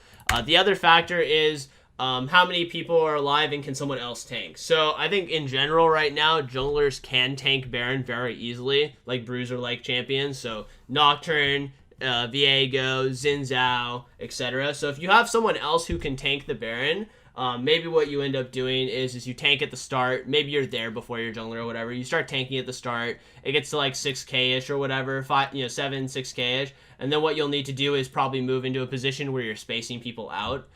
The other factor is how many people are alive and can someone else tank. So I think in general right now, junglers can tank Baron very easily, like Bruiser-like champions. So Nocturne, Viego, Xin Zhao, etc. So if you have someone else who can tank the Baron, maybe what you end up doing is you tank at the start. Maybe you're there before your jungler or whatever. You start tanking at the start. It gets to like 6k-ish or whatever, 7, 6k-ish. And then what you'll need to do is probably move into a position where you're spacing people out.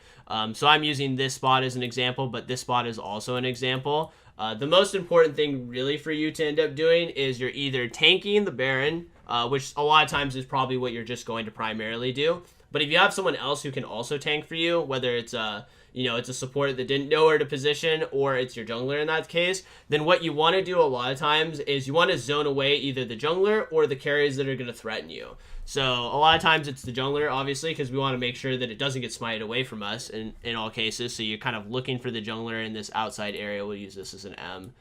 So I'm using this spot as an example, but this spot is also an example. The most important thing really for you to end up doing is you're either tanking the Baron, which a lot of times is probably what you're just going to primarily do. But if you have someone else who can also tank for you, whether it's it's a support that didn't know where to position, or it's your jungler in that case, then what you want to do a lot of times is you want to zone away either the jungler or the carries that are going to threaten you. So a lot of times it's the jungler, obviously, because we want to make sure that it doesn't get smited away from us in all cases. So you're kind of looking for the jungler in this outside area. We'll use this as an M.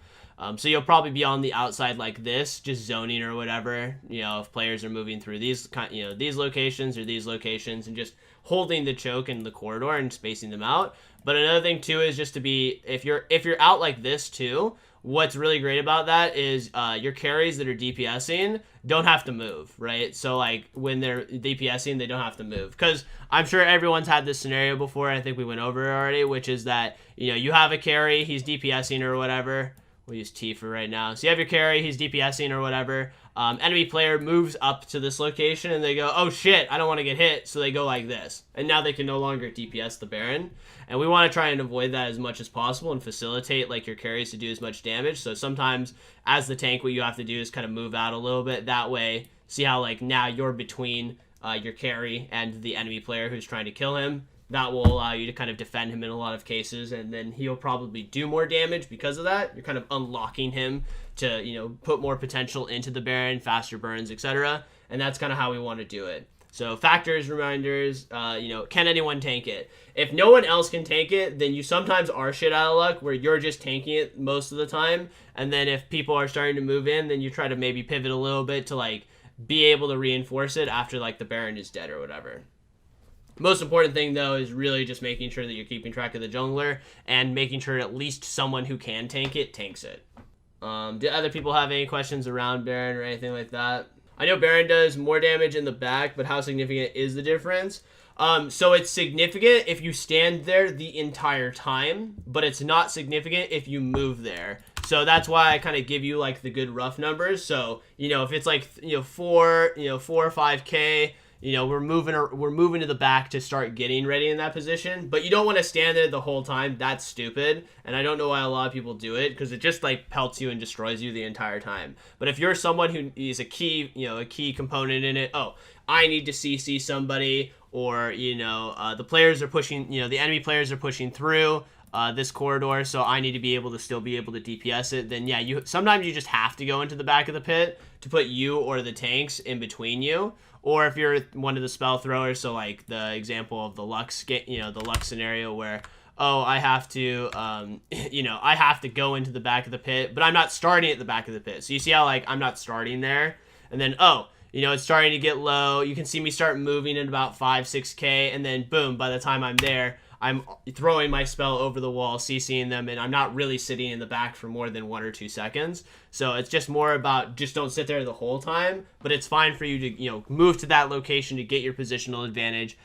So you'll probably be on the outside like this, just zoning or whatever, you know, if players are moving through these, you know, these locations or these locations, and just holding the choke in the corridor and spacing them out. But another thing too is just to be, if you're out like this too, what's really great about that is your carries that are DPSing don't have to move, right? So like when they're DPSing, they don't have to move, because I'm sure everyone's had this scenario before. I think we went over it already, which is that, you know, you have a carry, he's DPSing or whatever. We'll use T for right now. So you have your carry, he's DPSing or whatever. Enemy player moves up to this location and they go, oh shit, I don't want to get hit. So they go like this. And now they can no longer DPS the Baron. And we want to try and avoid that as much as possible and facilitate like your carries to do as much damage. So sometimes as the tank, what you have to do is kind of move out a little bit. That way, see how like now you're between your carry and the enemy player who's trying to kill him. That will allow you to kind of defend him in a lot of cases, and then he'll probably do more damage because of that. You're kind of unlocking him to, you know, put more potential into the Baron, faster burns, etc. And that's kind of how we want to do it. So factors, reminders, you know, can anyone tank it? If no one else can tank it, then you sometimes are shit out of luck where you're just tanking it most of the time. And then if people are starting to move in, then you try to maybe pivot a little bit to like be able to reinforce it after like the Baron is dead or whatever. Most important thing, though, is really just making sure that you're keeping track of the jungler and making sure at least someone who can tank it tanks it. Do other people have any questions around Baron or anything like that? I know Baron does more damage in the back, but how significant is the difference? So it's significant if you stand there the entire time, but it's not significant if you move there. So that's why I kind of give you like the good rough numbers. So, you know, if it's like, 4 or 5K, you know, we're moving to the back to start getting ready in that position, but you don't want to stand there the whole time. That's stupid, and I don't know why a lot of people do it, because it just like pelts you and destroys you the entire time. But if you're someone who is a key component in it, oh, I need to CC somebody, or the players are pushing, the enemy players are pushing through this corridor, so I need to be able to still be able to DPS it, then yeah, sometimes you just have to go into the back of the pit to put you or the tanks in between you. Or if you're one of the spell throwers, so like the example of the Lux, the Lux scenario where, oh, I have to, I have to go into the back of the pit, but I'm not starting at the back of the pit. So you see how like I'm not starting there, and then it's starting to get low. You can see me start moving at about 5-6K, and then boom, by the time I'm there, I'm throwing my spell over the wall, CCing them, and I'm not really sitting in the back for more than 1 or 2 seconds. So it's just more about just don't sit there the whole time, but it's fine for you to, move to that location to get your positional advantage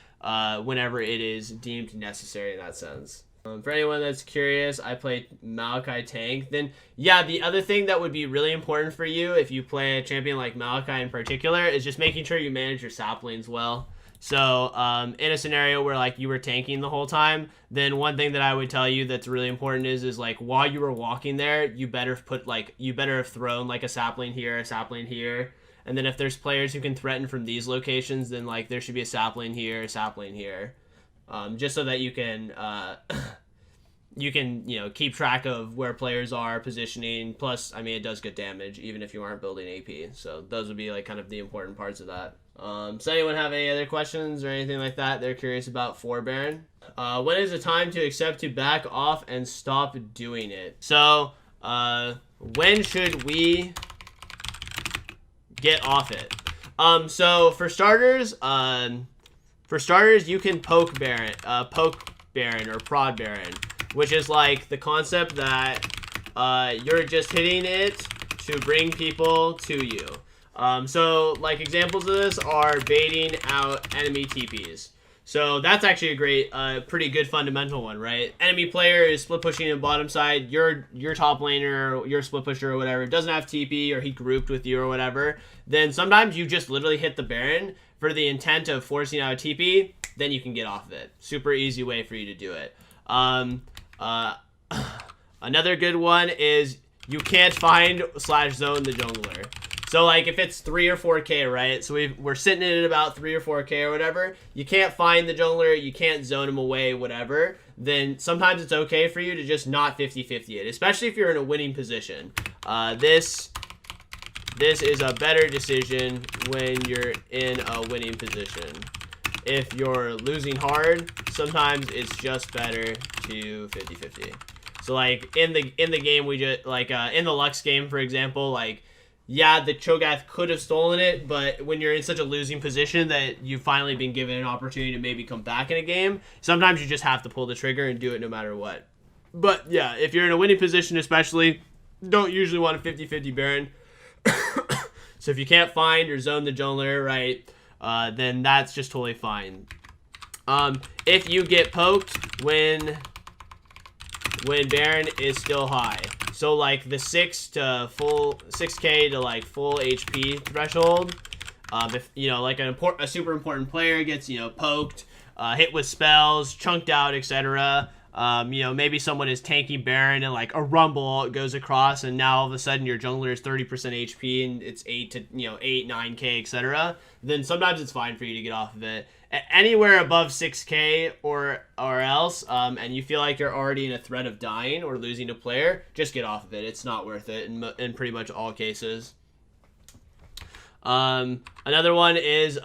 whenever it is deemed necessary in that sense. For anyone that's curious, I play Maokai tank. Then, yeah, the other thing that would be really important for you if you play a champion like Maokai in particular is just making sure you manage your saplings well. So in a scenario where like you were tanking the whole time, then one thing that I would tell you that's really important is like while you were walking there, you better have thrown like a sapling here, and then if there's players who can threaten from these locations, then like there should be a sapling here, just so that you can keep track of where players are positioning. Plus, I mean, it does good damage even if you aren't building AP. So those would be like kind of the important parts of that. Does anyone have any other questions or anything like that they're curious about for Baron? When is the time to accept to back off and stop doing it? So, when should we get off it? So for starters, you can poke Baron or prod Baron, which is like the concept that you're just hitting it to bring people to you. So like examples of this are baiting out enemy TPs. So that's actually a great, pretty good fundamental one, right? Enemy player is split pushing in bottom side. Your top laner, your split pusher or whatever doesn't have TP, or he grouped with you or whatever. Then sometimes you just literally hit the Baron for the intent of forcing out a TP. Then you can get off of it. Super easy way for you to do it. Another good one is you can't find / zone the jungler. So like if it's 3 or 4K, right? So we're sitting at about 3 or 4K or whatever. You can't find the jungler, you can't zone him away, whatever. Then sometimes it's okay for you to just not 50-50 it, especially if you're in a winning position. This is a better decision when you're in a winning position. If you're losing hard, sometimes it's just better to 50-50. So like in the game we just like in the Lux game, for example, like yeah, the Cho'Gath could have stolen it, but when you're in such a losing position that you've finally been given an opportunity to maybe come back in a game, sometimes you just have to pull the trigger and do it no matter what. But yeah, if you're in a winning position especially, don't usually want a 50-50 Baron. So if you can't find or zone the jungler, right, then that's just totally fine. If you get poked when Baron is still high, so like the 6k to like full HP threshold, if you know like a super important player gets poked, hit with spells, chunked out, etc. Maybe someone is tanking Baron and like a rumble goes across, and now all of a sudden your jungler is 30% HP and it's 9k, etc. Then sometimes it's fine for you to get off of it. Anywhere above 6k or else, and you feel like you're already in a threat of dying or losing a player, just get off of it. It's not worth it in pretty much all cases. Another one is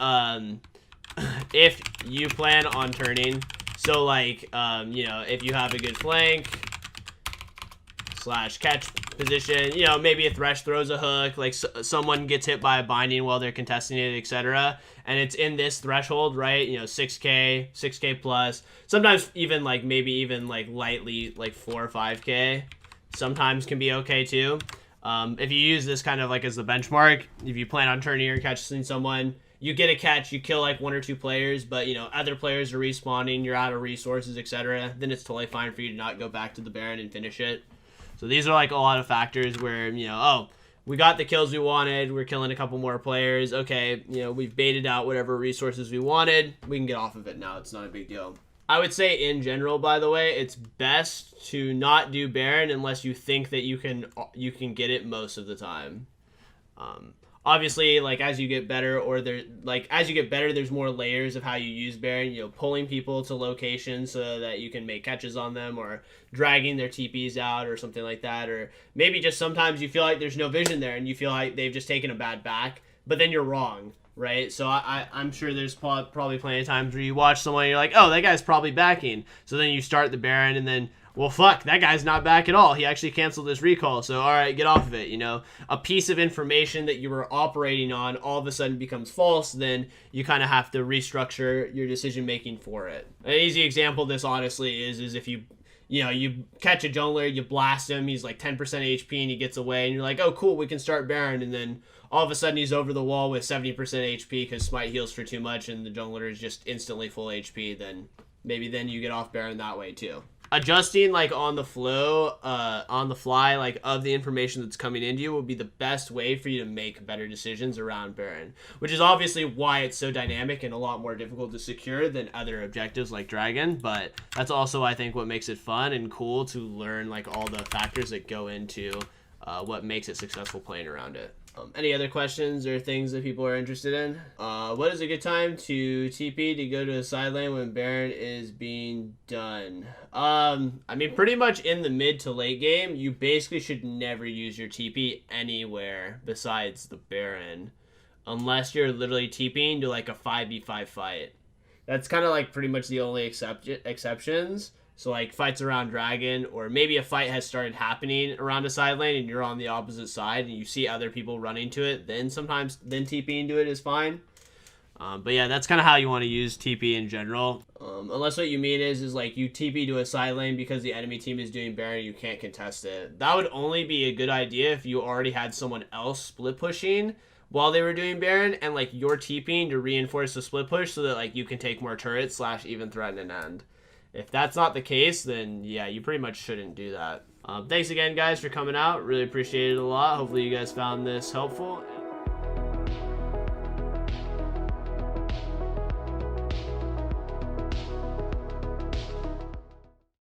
if you plan on turning. So like, if you have a good flank / catch position, maybe a Thresh throws a hook, like someone gets hit by a binding while they're contesting it, etc. And it's in this threshold, right? 6k plus. Sometimes even like maybe even like lightly like 4 or 5k. Sometimes can be okay too. If you use this kind of like as the benchmark, if you plan on turning or catching someone, you get a catch, you kill like 1 or 2 players, but other players are respawning, you're out of resources, etc. Then it's totally fine for you to not go back to the Baron and finish it. So these are like a lot of factors where, oh, we got the kills we wanted, we're killing a couple more players, okay, we've baited out whatever resources we wanted, we can get off of it now, it's not a big deal. I would say in general, by the way, it's best to not do Baron unless you think that you can get it most of the time. Obviously, like as you get better, there's more layers of how you use Baron. Pulling people to locations so that you can make catches on them, or dragging their TPs out, or something like that. Or maybe just sometimes you feel like there's no vision there, and you feel like they've just taken a bad back, but then you're wrong, right? So I'm sure there's probably plenty of times where you watch someone and you're like, oh, that guy's probably backing. So then you start the Baron, and then, well, fuck, that guy's not back at all. He actually canceled his recall, so all right, get off of it, A piece of information that you were operating on all of a sudden becomes false, then you kind of have to restructure your decision-making for it. An easy example of this, honestly, is if you catch a jungler, you blast him, he's like 10% HP and he gets away, and you're like, oh, cool, we can start Baron, and then all of a sudden he's over the wall with 70% HP because Smite heals for too much and the jungler is just instantly full HP, then maybe then you get off Baron that way too. Adjusting like on the fly, like of the information that's coming into you will be the best way for you to make better decisions around Baron, which is obviously why it's so dynamic and a lot more difficult to secure than other objectives like Dragon. But that's also, I think, what makes it fun and cool to learn like all the factors that go into what makes it successful playing around it. Any other questions or things that people are interested in? What is a good time to TP to go to a side lane when Baron is being done? I mean, pretty much in the mid to late game, you basically should never use your TP anywhere besides the Baron, unless you're literally TPing to like a 5v5 fight. That's kind of like pretty much the only exceptions. So like fights around Dragon, or maybe a fight has started happening around a side lane and you're on the opposite side and you see other people running to it, then TP into it is fine. But yeah, that's kind of how you want to use TP in general. Unless what you mean is like you TP to a side lane because the enemy team is doing Baron and you can't contest it. That would only be a good idea if you already had someone else split pushing while they were doing Baron, and like you're TPing to reinforce the split push so that like you can take more turrets / even threaten an end. If that's not the case, then yeah, you pretty much shouldn't do that. Thanks again, guys, for coming out. Really appreciate it a lot. Hopefully you guys found this helpful.